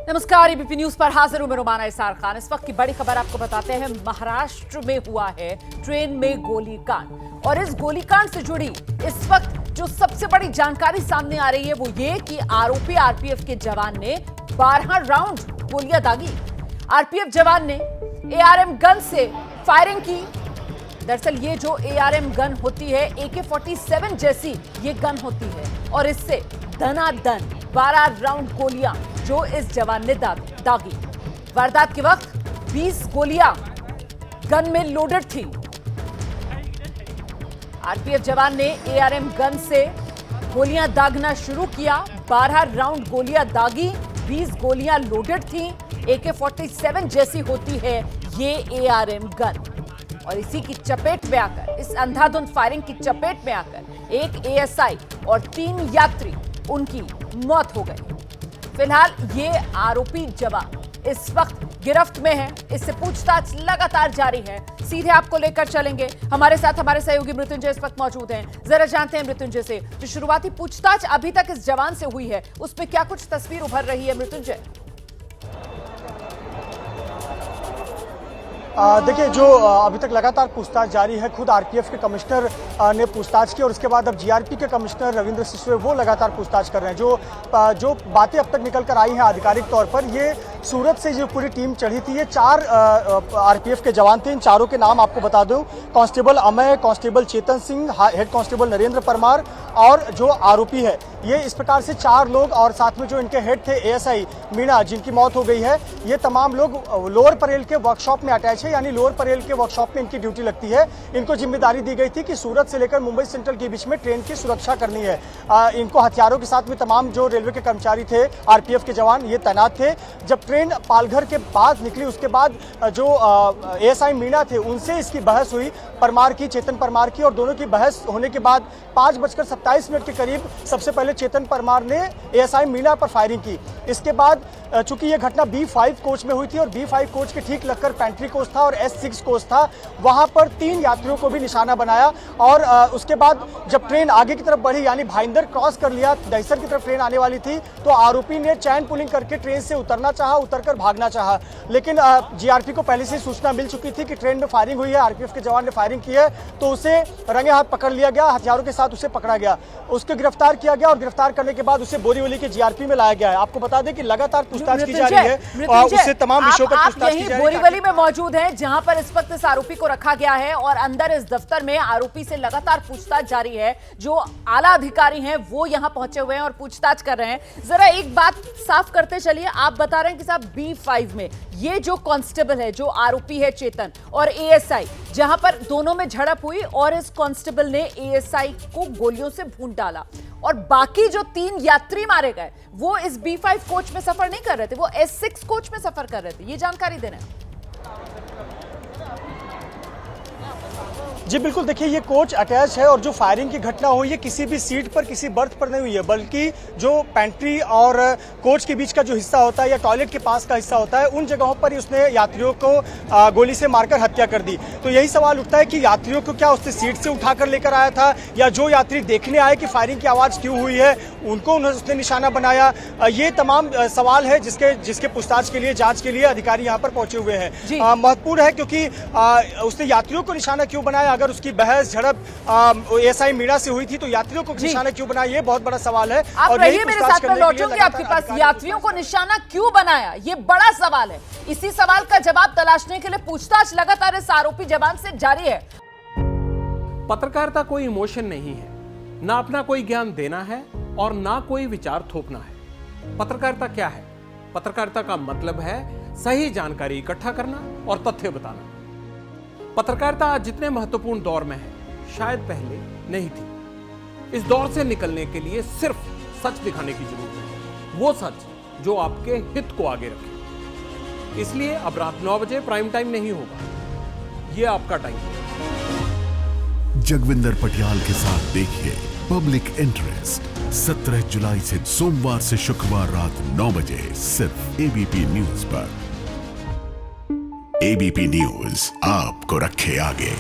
नमस्कार, ABP news पर हाजिर हूं मैं रुमाना इसार खान। इस वक्त की बड़ी खबर आपको बताते हैं। महाराष्ट्र में हुआ है ट्रेन में गोलीकांड और इस गोलीकांड से जुड़ी इस वक्त जो सबसे बड़ी जानकारी सामने आ रही है वो ये कि आरोपी आरपीएफ के जवान ने 12 राउंड गोलियां दागी। आरपीएफ जवान ने एआरएम गन से फायरिंग की। दरअसल ये जो एआरएम गन होती है AK-47 जैसी ये गन होती है और इससे दनादन 12 राउंड गोलियां जो इस जवान ने दागी। वारदात के वक्त 20 गोलियां गन में लोडेड थी। आरपीएफ जवान ने एआरएम गन से गोलियां दागना शुरू किया। 12 राउंड गोलियां दागी, 20 गोलियां लोडेड थी। AK-47 जैसी होती है ये एआरएम गन और इसी की चपेट में आकर, इस अंधाधुंध फायरिंग की चपेट में आकर एक एएसआई और 3 यात्री उनकी मौत हो गई। फिलहाल ये आरोपी जवान इस वक्त गिरफ्त में है। इससे पूछताछ लगातार जारी है। सीधे आपको लेकर चलेंगे। हमारे साथ हमारे सहयोगी मृत्युंजय इस वक्त मौजूद हैं। जरा जानते हैं मृत्युंजय से जो शुरुआती पूछताछ अभी तक इस जवान से हुई है उसमें क्या कुछ तस्वीर उभर रही है। मृत्युंजय, देखिए, जो अभी तक लगातार पूछताछ जारी है। खुद आरपीएफ के कमिश्नर ने पूछताछ की और उसके बाद अब जीआरपी के कमिश्नर रविंद्र सिसोदिया वो लगातार पूछताछ कर रहे हैं। जो बातें अब तक निकल कर आई हैं आधिकारिक तौर पर, ये सूरत से जो पूरी टीम चढ़ी थी, ये 4 आरपीएफ के जवान थे। इन चारों के नाम आपको बता दूं, constable Amay, constable Chetan Singh, head constable Narendra Parmar और जो आरोपी है। ये इस प्रकार से 4 लोग और साथ में जो इनके हेड थे एएसआई मीणा जिनकी मौत हो गई है, ये तमाम लोग लोअर परेल के वर्कशॉप में अटैच है, यानी लोअर परेल के वर्कशॉप में इनकी ड्यूटी लगती है। इनको जिम्मेदारी दी गई थी कि सूरत से लेकर मुंबई सेंट्रल के बीच में ट्रेन की सुरक्षा करनी है। इनको हथियारों के साथ में तमाम जो रेलवे के कर्मचारी थे, आरपीएफ के जवान, ये तैनात थे। जब ट्रेन पालघर के बाद निकली उसके बाद जो एएसआई मीणा थे उनसे इसकी बहस हुई, परमार की, चेतन परमार की, और दोनों की बहस होने के बाद 5:27 के करीब सबसे पहले चेतन परमार ने एएसआई मीणा पर फायरिंग की। इसके बाद चूंकि यह घटना B5 कोच में हुई थी और B5 कोच के ठीक लगकर पेंट्री कोच था और S6 कोच था, वहां पर 3 यात्रियों को भी निशाना बनाया। और उसके बाद जब ट्रेन आगे की तरफ बढ़ी, यानी भाईंदर क्रॉस कर लिया, दहिसर की तरफ ट्रेन आने वाली थी, तो आरोपी ने चैन पुलिंग करके ट्रेन से उतरना चाहा, उतरकर भागना चाहा। लेकिन जीआरपी को पहले से सूचना मिल चुकी थी कि ट्रेन में फायरिंग हुई है, आरपीएफ के जवान ने फायरिंग की है, तो उसे रंगे हाथ पकड़ लिया गया, हथियारों के साथ उसे पकड़ा गया, उसको गिरफ्तार किया गया और गिरफ्तार करने के बाद उसे बोरीवली के जीआरपी में लाया गया है। आपको बता दें कि लगातार पूछताछ की जा रही है और उससे तमाम विषयों पर पूछताछ की जा रही है। बोरीवली में मौजूद हैं जहां पर इस वक्त इस आरोपी को रखा गया है और अंदर इस दफ्तर में आरोपी से लगातार पूछताछ जारी है। जो आला अधिकारी हैं वो यहां पहुंचे हुए हैं और पूछताछ कर रहे हैं। जरा एक बात साफ करते चलिए, आप बता रहे हैं कि साहब B5 में ये जो कांस्टेबल है, जो आरोपी है चेतन, और एएसआई, जहां पर दोनों में झड़प हुई और इस कांस्टेबल ने एएसआई को गोलियों से भून डाला और बाकी जो 3 यात्री मारे गए वो इस B5 कोच में सफर नहीं कर रहे थे, वो S6 कोच में सफर कर रहे थे। ये जानकारी दे रहे हैं। जी बिल्कुल, देखिए, ये कोच अटैच है और जो फायरिंग की घटना हुई है किसी भी सीट पर, किसी बर्थ पर नहीं हुई है, बल्कि जो पेंट्री और कोच के बीच का जो हिस्सा होता है या टॉयलेट के पास का हिस्सा होता है, उन जगहों पर उसने यात्रियों को गोली से मारकर हत्या कर दी। तो यही सवाल उठता है कि यात्रियों को क्या उसने सीट से उठाकर लेकर आया था, या जो यात्री देखने आए कि फायरिंग की आवाज क्यों हुई है उनको उसने निशाना बनाया। ये तमाम सवाल है जिसके पूछताछ के लिए, जांच के लिए अधिकारी यहाँ पर पहुंचे हुए हैं। महत्वपूर्ण है क्योंकि उसने यात्रियों को निशाना क्यों बनाया। अगर उसकी बहस झड़प एएसआई मीणा से हुई थी तो यात्रियों को निशाना क्यों बनाया, ये बहुत बड़ा सवाल है। आप रहिए मेरे साथ में, लौटूंगी आपके पास। यात्रियों को निशाना क्यों बनाया, ये बड़ा सवाल है। इसी सवाल का जवाब तलाशने के लिए पूछताछ लगातार इस आरोपी जवान से जारी है। पत्रकारिता कोई इमोशन नहीं है, ना अपना कोई ज्ञान देना है और ना कोई विचार थोपना है। पत्रकारिता क्या है? पत्रकारिता का मतलब है सही जानकारी इकट्ठा करना और तथ्य बताना। पत्रकारिता आज जितने महत्वपूर्ण दौर में है, शायद पहले नहीं थी। इस दौर से निकलने के लिए सिर्फ सच दिखाने की जरूरत है, वो सच जो आपके हित को आगे रखे। इसलिए अब रात 9 बजे प्राइम टाइम नहीं होगा, ये आपका टाइम है। जगविंदर पटियाल के साथ देखिए पब्लिक इंटरेस्ट 17 जुलाई से सोमवार से शुक्रवार रात 9 बजे सिर्फ एबीपी न्यूज पर। एबीपी न्यूज आपको रखे आगे।